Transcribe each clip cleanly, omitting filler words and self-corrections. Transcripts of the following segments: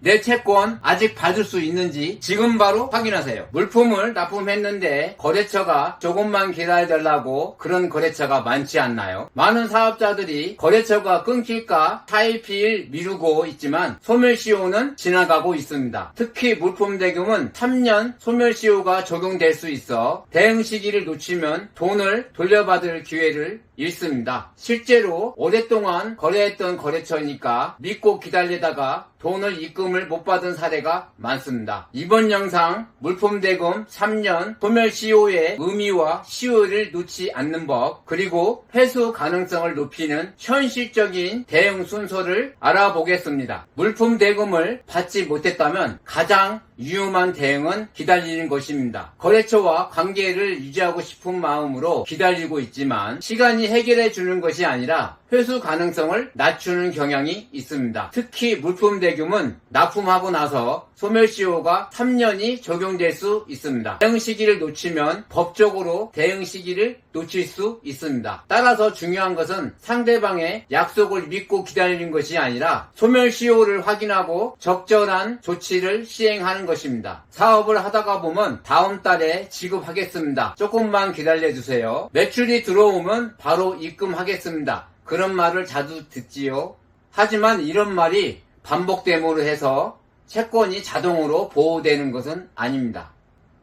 내 채권 아직 받을 수 있는지 지금 바로 확인하세요. 물품을 납품했는데 거래처가 조금만 기다려달라고 그런 거래처가 많지 않나요? 많은 사업자들이 거래처가 끊길까 차일피일 미루고 있지만 소멸시효는 지나가고 있습니다. 특히 물품 대금은 3년 소멸시효가 적용될 수 있어 대응 시기를 놓치면 돈을 돌려받을 기회를 잃습니다. 실제로 오랫동안 거래했던 거래처니까 믿고 기다리다가 돈을 입금을 못 받은 사례가 많습니다. 이번 영상 물품 대금 3년 소멸시효의 의미와 시효를 놓지 않는 법, 그리고 회수 가능성을 높이는 현실적인 대응 순서를 알아보겠습니다. 물품 대금을 받지 못했다면 가장 위험한 대응은 기다리는 것입니다. 거래처와 관계를 유지하고 싶은 마음으로 기다리고 있지만 시간이 해결해 주는 것이 아니라 회수 가능성을 낮추는 경향이 있습니다. 특히 물품 대금은 납품하고 나서 소멸시효가 3년이 적용될 수 있습니다. 대응 시기를 놓치면 법적으로 대응 시기를 놓칠 수 있습니다. 따라서 중요한 것은 상대방의 약속을 믿고 기다리는 것이 아니라 소멸시효를 확인하고 적절한 조치를 시행하는 것입니다. 사업을 하다가 보면 다음 달에 지급하겠습니다. 조금만 기다려주세요. 매출이 들어오면 바로 입금하겠습니다. 그런 말을 자주 듣지요. 하지만 이런 말이 반복됨으로 해서 채권이 자동으로 보호되는 것은 아닙니다.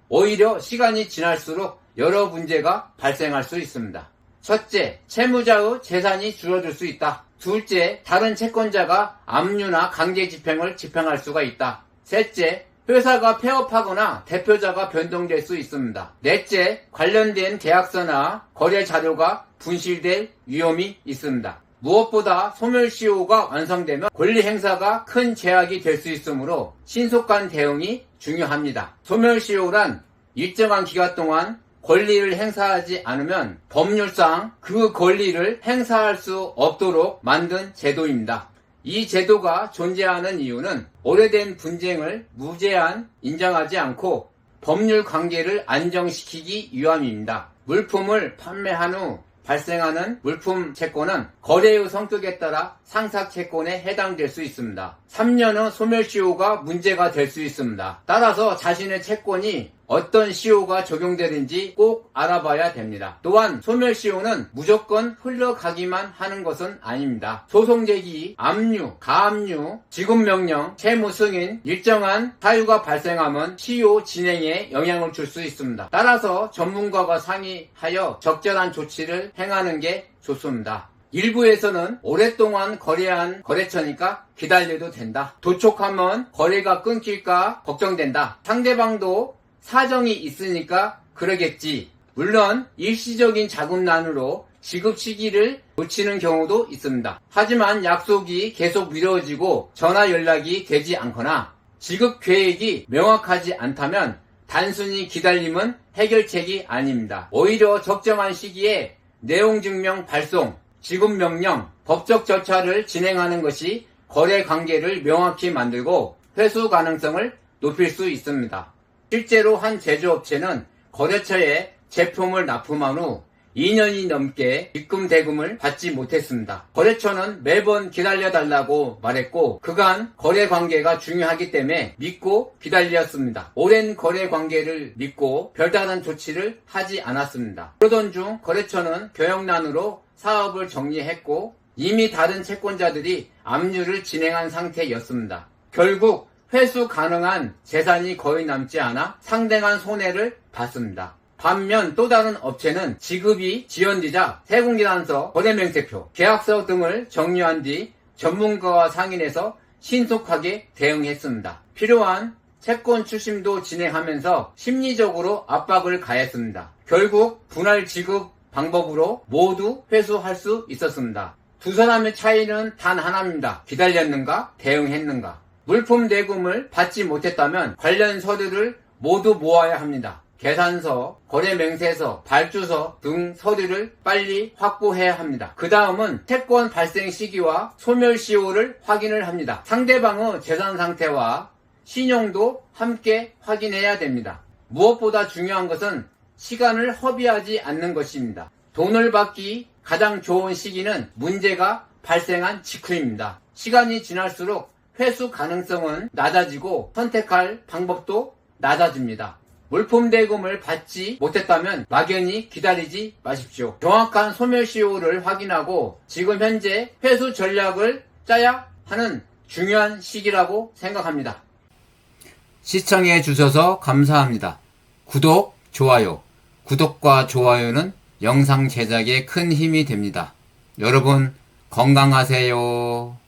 오히려 시간이 지날수록 여러 문제가 발생할 수 있습니다. 첫째, 채무자의 재산이 줄어들 수 있다. 둘째, 다른 채권자가 압류나 강제 집행을 집행할 수가 있다. 셋째, 회사가 폐업하거나 대표자가 변동될 수 있습니다. 넷째, 관련된 계약서나 거래 자료가 분실될 위험이 있습니다. 무엇보다 소멸시효가 완성되면 권리 행사가 큰 제약이 될 수 있으므로 신속한 대응이 중요합니다. 소멸시효란 일정한 기간 동안 권리를 행사하지 않으면 법률상 그 권리를 행사할 수 없도록 만든 제도입니다. 이 제도가 존재하는 이유는 오래된 분쟁을 무제한 인정하지 않고 법률 관계를 안정시키기 위함입니다. 물품을 판매한 후 발생하는 물품 채권은 거래의 성격에 따라 상사 채권에 해당될 수 있습니다. 3년 후 소멸시효가 문제가 될 수 있습니다. 따라서 자신의 채권이 어떤 시효가 적용되는지 꼭 알아봐야 됩니다. 또한 소멸시효는 무조건 흘러가기만 하는 것은 아닙니다. 소송 제기, 압류, 가압류, 지급명령, 채무 승인, 일정한 사유가 발생하면 시효 진행에 영향을 줄 수 있습니다. 따라서 전문가와 상의하여 적절한 조치를 행하는 게 좋습니다. 일부에서는 오랫동안 거래한 거래처니까 기다려도 된다. 도촉하면 거래가 끊길까 걱정된다. 상대방도 사정이 있으니까 그러겠지. 물론 일시적인 자금난으로 지급 시기를 놓치는 경우도 있습니다. 하지만 약속이 계속 미뤄지고 전화 연락이 되지 않거나 지급 계획이 명확하지 않다면 단순히 기다림은 해결책이 아닙니다. 오히려 적정한 시기에 내용증명 발송, 지급명령, 법적 절차를 진행하는 것이 거래 관계를 명확히 만들고 회수 가능성을 높일 수 있습니다. 실제로 한 제조업체는 거래처에 제품을 납품한 후 2년이 넘게 입금 대금을 받지 못했습니다. 거래처는 매번 기다려달라고 말했고 그간 거래 관계가 중요하기 때문에 믿고 기다렸습니다. 오랜 거래 관계를 믿고 별다른 조치를 하지 않았습니다. 그러던 중 거래처는 경영난으로 사업을 정리했고 이미 다른 채권자들이 압류를 진행한 상태였습니다. 결국 회수 가능한 재산이 거의 남지 않아 상당한 손해를 봤습니다. 반면 또 다른 업체는 지급이 지연되자 세공계산서, 거래명세표, 계약서 등을 정리한 뒤 전문가와 상의해서 신속하게 대응했습니다. 필요한 채권 출심도 진행하면서 심리적으로 압박을 가했습니다. 결국 분할 지급 방법으로 모두 회수할 수 있었습니다. 두 사람의 차이는 단 하나입니다. 기다렸는가, 대응했는가. 물품 대금을 받지 못했다면 관련 서류를 모두 모아야 합니다. 계산서, 거래명세서, 발주서 등 서류를 빨리 확보해야 합니다. 그 다음은 채권 발생 시기와 소멸시효를 확인을 합니다. 상대방의 재산 상태와 신용도 함께 확인해야 됩니다. 무엇보다 중요한 것은 시간을 허비하지 않는 것입니다. 돈을 받기 가장 좋은 시기는 문제가 발생한 직후입니다. 시간이 지날수록 회수 가능성은 낮아지고 선택할 방법도 낮아집니다. 물품 대금을 받지 못했다면 막연히 기다리지 마십시오. 정확한 소멸시효를 확인하고 지금 현재 회수 전략을 짜야 하는 중요한 시기라고 생각합니다. 시청해 주셔서 감사합니다. 구독, 좋아요. 구독과 좋아요는 영상 제작에 큰 힘이 됩니다. 여러분 건강하세요.